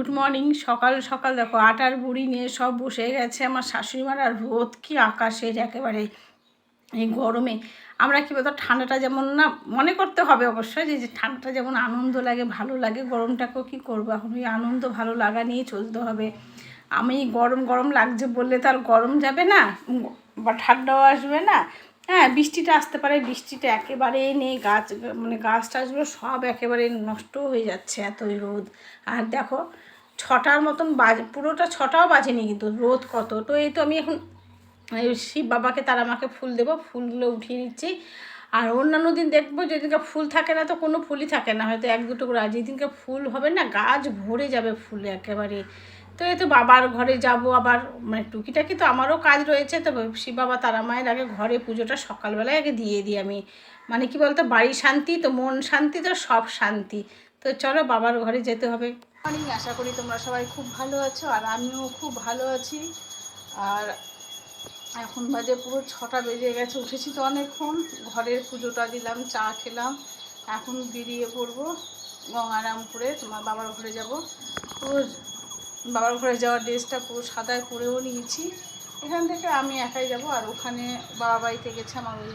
Good morning. সকাল সকাল দেখো আটার বুড়ি নিয়ে সব বসে গেছে আমার শাশুড়িমার। আর রোদ কি আকাশের একেবারে এই গরমে আমরা কী বলতো ঠান্ডাটা যেমন না মনে করতে হবে অবশ্যই যে ঠান্ডাটা যেমন আনন্দ লাগে ভালো লাগে, গরমটাকেও কী করবো, এখন ওই আনন্দ ভালো লাগা নিয়ে চলতে হবে। আমি গরম গরম লাগছে বললে তো আর গরম যাবে না বা ঠান্ডাও আসবে না। হ্যাঁ, বৃষ্টিটা আসতে পারে, বৃষ্টিটা একেবারে নেই, গাছ টাছগুলো সব একেবারে নষ্ট হয়ে যাচ্ছে এতই রোদ। আর দেখো 6টার মতন বাজে, পুরোটা 6টাও বাজেনি কিন্তু রোদ কত। তো এই তো আমি এখন শিব বাবাকে তারা আমাকে ফুল দেবো, ফুলগুলো উঠিয়ে নিচ্ছি। আর অন্যান্য দিন দেখবো যেদিনকে ফুল থাকে না তো কোনো ফুলই থাকে না, হয়তো এক দুটো করে। আর যেদিনকে ফুল হবে না গাছ ভরে যাবে ফুলে একেবারে। তো এই তো বাবার ঘরে যাব আবার, মানে টুকিটাকি তো আমারও কাজ রয়েছে। তো শিব বাবা তারা মায়ের আগে ঘরে পুজোটা সকালবেলায় আগে দিয়ে দিই আমি, মানে কি বলতো বাড়ি শান্তি তো মন শান্তি তো সব শান্তি। তো চলো বাবার ঘরে যেতে হবে। মর্নিং, আশা করি তোমরা সবাই খুব ভালো আছো আর আমিও খুব ভালো আছি। আর এখন বাজে পুরো 6টা বেজে গেছে, উঠেছি তো অনেকক্ষণ, ঘরের পুজোটা দিলাম, চা খেলাম, এখন বেরিয়ে পড়বো গঙ্গারামপুরে, তোমার বাবার ঘরে যাব। পুরো বাবার ঘরে যাওয়ার ড্রেসটা পুরো সাদায় পরেও নিয়েছি। এখান থেকে আমি একাই যাব, আর ওখানে বাবা বাড়িতে গেছে আমার ওই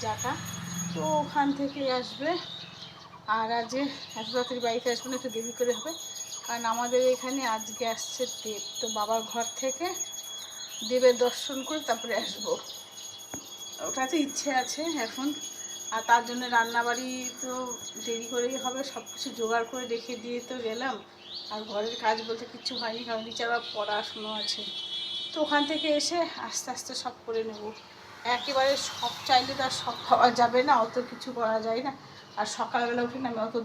জাটা, তো ওখান থেকে আসবে। আর আজ এত রাত্রি বাড়িতে আসবে না, একটু দেরি করে হবে, কারণ আমাদের এখানে আজকে আসছে দেব। তো বাবার ঘর থেকে দেবের দর্শন করে তারপরে আসবো, ওটাতে ইচ্ছে আছে এখন। আর তার জন্য রান্নাবাড়ি তো দেরি করেই হবে, সব কিছু জোগাড় করে রেখে দিয়ে তো গেলাম। আর ঘরের কাজ বলতে কিছু হয়নি, কারণ নিচে আবার পড়াশুনো আছে। তো ওখান থেকে এসে আস্তে আস্তে সব করে নেব। একেবারে সব চাইলে তো আর সব খাওয়া যাবে না, অত কিছু করা যায় না। আর সকালবেলা উঠে না আমি অত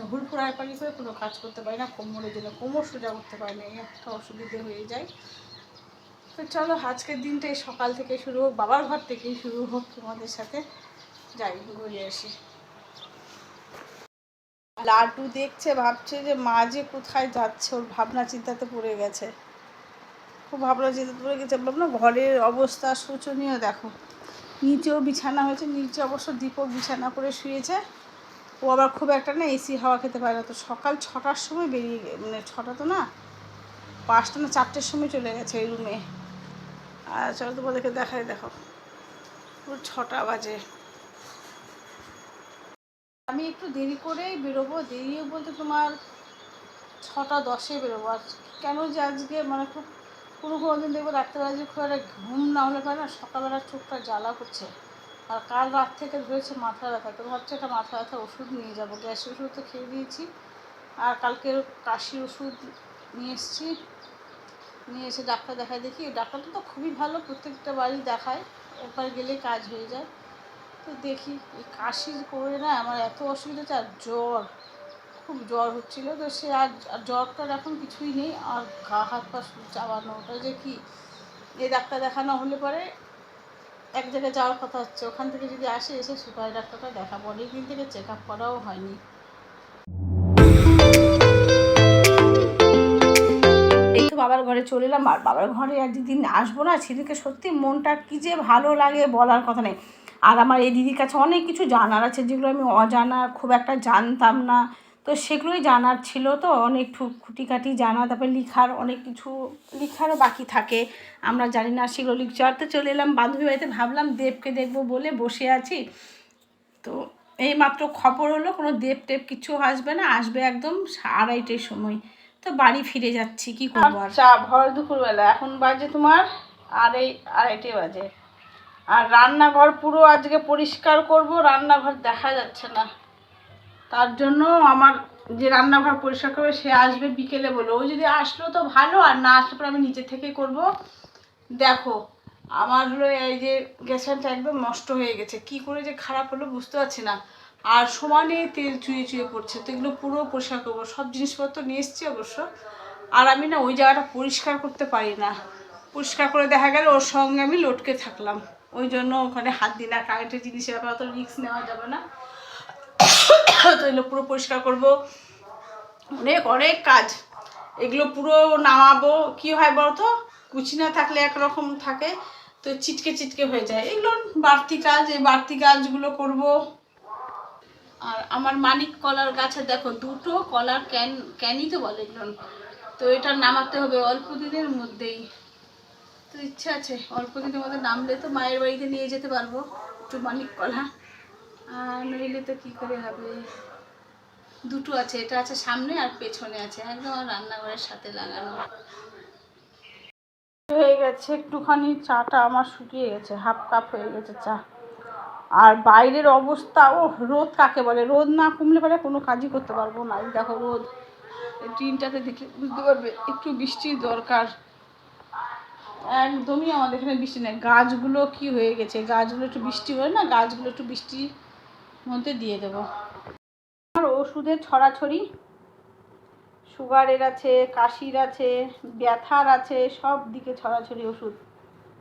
হুড়ফুড়াপাড়ি করে কোনো কাজ করতে পারি না, কোমরের জন্য কোমর সোজা করতে পারি না, এই একটা অসুবিধে হয়ে যায়। তো চলো আজকের দিনটা এই সকাল থেকে শুরু হোক, বাবার ঘর থেকেই শুরু হোক, তোমাদের সাথে যাই ঘুরে আসি। লাড্ডু দেখছে, ভাবছে যে মা যে কোথায় যাচ্ছে, ওর ভাবনা চিন্তাতে পড়ে গেছে, খুব ভাবনা চিন্তাতে পড়ে গেছে। ভাবনা ঘরের অবস্থা শোচনীয়, দেখো নিচেও বিছানা হয়েছে, নিচে অবশ্য দীপক বিছানা করে শুয়েছে। ও আবার খুব একটা না এসি হাওয়া খেতে পারে না। তো সকাল 6টার সময় বেরিয়ে, মানে 6টা তো না, 5টা না 4টের সময় চলে গেছে এই রুমে। আর চলো তোমাদেরকে দেখাই, দেখো পুরো 6টা বাজে। আমি একটু দেরি করেই বেরোবো, দেরিও বলতে তোমার 6টা 10-এ বেরোবো। আর কেন যে আজকে মানে খুব কোনো দিন দেখবো রাত্রেবেলা যে খুব একটা ঘুম না হলে পারে না, সকালবেলা চোখটা জ্বালা করছে। আর কাল রাত থেকে ধরেছে মাথা ব্যথা, তো ভাবছি একটা মাথা ব্যথা ওষুধ নিয়ে যাবো। গ্যাসের ওষুধ তো খেয়ে দিয়েছি, আর কালকে কাশির ওষুধ নিয়ে এসেছি। নিয়ে এসে ডাক্তার দেখাই, দেখি ডাক্তারটা তো খুবই ভালো, প্রত্যেকটা বাড়ি দেখায়, একবার গেলে কাজ হয়ে যায়। তো দেখি এই কাশি করে না আমার এত অসুবিধা হচ্ছে, আর জ্বর, খুব জ্বর হচ্ছিলো। তো সে আর জ্বরটার এখন কিছুই নেই, আর গা হাত পা চাবানো, ওটা যে কি এই ডাক্তার দেখানো হলে পরে এক জায়গায় যাওয়ার কথা হচ্ছে, ওখান থেকে যদি আসে এসে সুপার ডাক্তারটা দেখাবো, অনেক দিন থেকে চেক আপ করাও হয়নি। এই তো বাবার ঘরে চলে এলাম। আর বাবার ঘরে আর যেদিন আসবো না সেদিনকে সত্যি মনটা কী যে ভালো লাগে বলার কথা নেই। আর আমার এই দিদির কাছে অনেক কিছু জানার আছে, যেগুলো আমি অজানা, খুব একটা জানতাম না, তো সেগুলোই জানার ছিল। তো অনেক খুঁটিকাটি জানা, তারপরে লিখার অনেক কিছু, লিখারও বাকি থাকে, আমরা জানি না, সেগুলো লিখছি। আর তো চলে এলাম বান্ধবী বাড়িতে, ভাবলাম দেবকে দেখবো বলে বসে আছি। তো এই মাত্র খবর হলো কোনো দেব টেব কিছু আসবে না, আসবে একদম 2:30-এর সময়। তো বাড়ি ফিরে যাচ্ছি, কি করবো আর। চা ভর দুপুরবেলা, এখন বাজে তোমার 2:30 বাজে। আর রান্নাঘর পুরো আজকে পরিষ্কার করব, রান্নাঘর দেখা যাচ্ছে না। তার জন্য আমার যে রান্নাঘর পরিষ্কার করবে সে আসবে বিকেলে বলে, ও যদি আসলো তো ভালো, আর না আসলে পরে আমি নিজে থেকে করব। দেখো আমার হলো এই যে গ্যাসটা একদম নষ্ট হয়ে গেছে, কি করে যে খারাপ হলো বুঝতে পারছি না। আর সমানে তেল চুয়ে চুয়ে পড়ছে, তো এগুলো পুরো পরিষ্কার করবো। সব জিনিসপত্র নিয়ে এসেছি অবশ্য, আর আমি না ওই জায়গাটা পরিষ্কার করতে পারি না, পরিষ্কার করে দেখা গেল ওর সঙ্গে আমি লটকে থাকলাম, ওই জন্য ওখানে হাত দিই না। কারেন্টের জিনিসের ব্যাপারে অত রিস্ক নেওয়া যাবে না। তো এগুলো পুরো পরিষ্কার করবো, অনেক অনেক কাজ। এগুলো পুরো নামাবো, কি হয় বলতো, কুচি না থাকলে একরকম থাকে, তো চিটকে চিটকে হয়ে যায়। এগুলো বাড়তি কাজ, এই বাড়তি কাজগুলো করব। আর আমার মানিক কলার গাছে দেখো দুটো কলার ক্যানই তো বলে এগুলো, তো এটা নামাতে হবে অল্প দিনের মধ্যেই। তো ইচ্ছা আছে অল্প দিনের মধ্যে নামলে তো মায়ের বাড়িতে নিয়ে যেতে পারবো একটু মানিক কলা, আর নইলে তো কী করে হবে। দুটো আছে, এটা আছে সামনে আর পেছনে আছে, একদম রান্নাঘরের সাথে লাগানো। হয়ে গেছে একটুখানি, চাটা আমার শুকিয়ে গেছে, হাফ কাপ হয়ে গেছে চা। আর বাইরের অবস্থা, ও রোদ কাকে বলে, রোদ না কমলে পরে কোনো কাজই করতে পারবো না। এই দেখো রোদ, দিনটাতে দেখে বুঝতে পারবে একটু বৃষ্টির দরকার। একদমই আমাদের এখানে বৃষ্টি নেই। গাছগুলো কি হয়ে গেছে, গাছগুলো একটু বৃষ্টি হয় না, গাছগুলো একটু বৃষ্টির মধ্যে দিয়ে দেবো। আমার ওষুধের ছড়াছড়ি, সুগারের আছে, কাশির আছে, ব্যথার আছে, সব দিকে ছড়াছড়ি ওষুধ।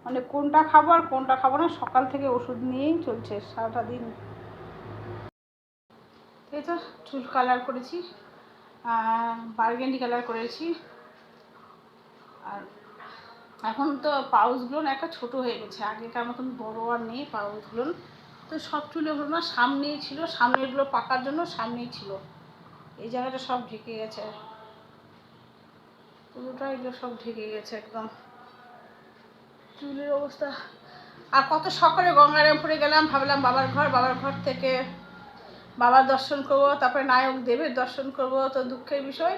মানে কোনটা খাবো আর কোনটা খাবো না, সকাল থেকে ওষুধ নিয়েই চলছে সারাটা দিন। এই তো চুল কালার করেছি, বার্গেন্ডি কালার করেছি। আর এখন তো পাউচগুলো না একটা ছোটো হয়ে গেছে, আগেকার মতন বড়ো আর নেই পাউচগুলো। তো সব চুলে হলো না, সামনেই ছিল, সামনেরগুলো পাকার জন্য সামনেই ছিল। এই জায়গাটা সব ঢেকে গেছে, পুরোটা এগুলো সব ঢেকে গেছে একদম চুলের অবস্থা। আর কত সকালে গঙ্গারামপুরে গেলাম, ভাবলাম বাবার ঘর থেকে বাবার দর্শন করবো, তারপরে নায়ক দেবের দর্শন করবো। তো দুঃখের বিষয়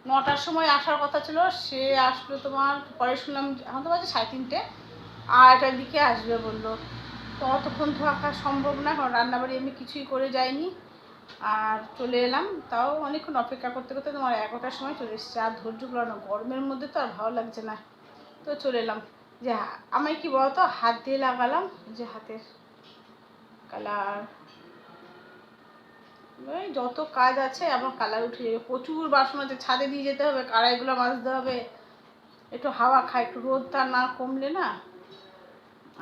9টার সময় আসার কথা ছিল, সে আসলো তোমার, পরে শুনলাম এখন তো বাজে 3:30, 8টার দিকে আসবে বললো। তো অতক্ষণ থাকা সম্ভব না, কারণ রান্নাবাড়ি আমি কিছুই করে যাইনি। আর চলে এলাম, তাও অনেকক্ষণ অপেক্ষা করতে করতে তোমার 11টার সময় চলে এসেছে। আর ধৈর্য কুলানো, গরমের মধ্যে তো আর ভালো লাগছে না। তো চলে এলাম, যে আমায় কি বলতো, হাত দিয়ে লাগালাম, যে হাতের কালার, ওই যত কাজ আছে আমার কালার উঠে যাবে। প্রচুর বাসন আছে, ছাদে দিয়ে যেতে হবে, কড়াইগুলো মাজতে হবে, একটু হাওয়া খায়, একটু রোদটা না কমলে না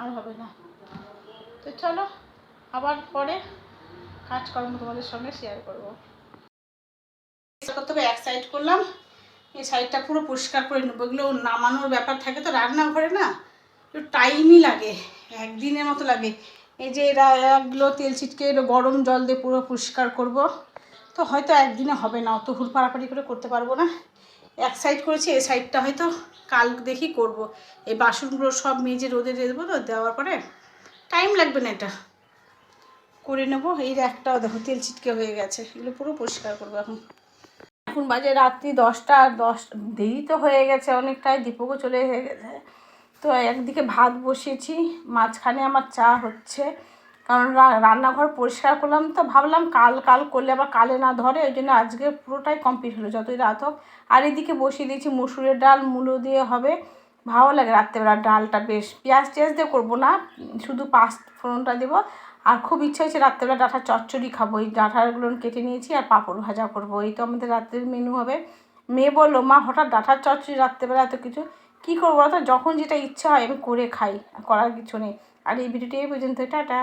আর হবে না। তো চলো আবার পরে কাজকর্ম তোমাদের সঙ্গে শেয়ার করবো। করতে হবে, এক সাইড করলাম, এই সাইডটা পুরো পরিষ্কার করে নেবো। এগুলো নামানোর ব্যাপার থাকে তো রান্নাঘরে না, একটু টাইমই লাগে, একদিনের মতো লাগে। এই যে এগুলো তেল ছিটকে এগুলো গরম জল দিয়ে পুরো পরিষ্কার করব, তো হয়তো একদিনে হবে না, অত হুড় পাড়াপাড়ি করে করতে পারবো না। এক সাইড করেছি, এই সাইডটা হয়তো কাল দেখি করব। এই বাসনগুলো সব মেজে রোদে দিয়ে দেবো, তো দেওয়ার পরে টাইম লাগবে না, এটা করে নেবো। এই একটাও দেখো তেল ছিটকে হয়ে গেছে, এগুলো পুরো পরিষ্কার করবো। এখন বাজে রাত্রি 10টা, দেরি তো হয়ে গেছে অনেকটাই, দীপকও চলে হয়ে গেছে। তো একদিকে ভাত বসিয়েছি, মাঝখানে আমার চা হচ্ছে, কারণ রান্নাঘর পরিষ্কার করলাম, তো ভাবলাম কাল করলে আবার কালে না ধরে, ওই জন্য আজকে পুরোটাই কমপ্লিট হলো যতই রাত হোক। আর এদিকে বসিয়ে দিয়েছি মুসুরের ডাল, মূলো দিয়ে হবে, ভালো লাগে রাত্রেবেলা ডালটা, বেশ পেঁয়াজ টেয়াজ দিয়ে করবো না, শুধু পাঁচ ফোড়নটা দেবো। আর খুব ইচ্ছা হয়েছে রাত্রেবেলা ডাঁটার চচ্চড়ি খাবো, এই ডাঁটাগুলো কেটে নিয়েছি আর পাঁপড় ভাজা করবো, এই তো আমাদের রাত্রের মেনু হবে। মেয়ে বললো, মা হঠাৎ ডাঁটার চচ্চড়ি রাত্রেবেলা, এত কিছু কী করবো বলো তো, যখন যেটা ইচ্ছা হয় আমি করে খাই, করার কিছু নেই। আর এই ভিডিওটি এই পর্যন্ত, টাটা।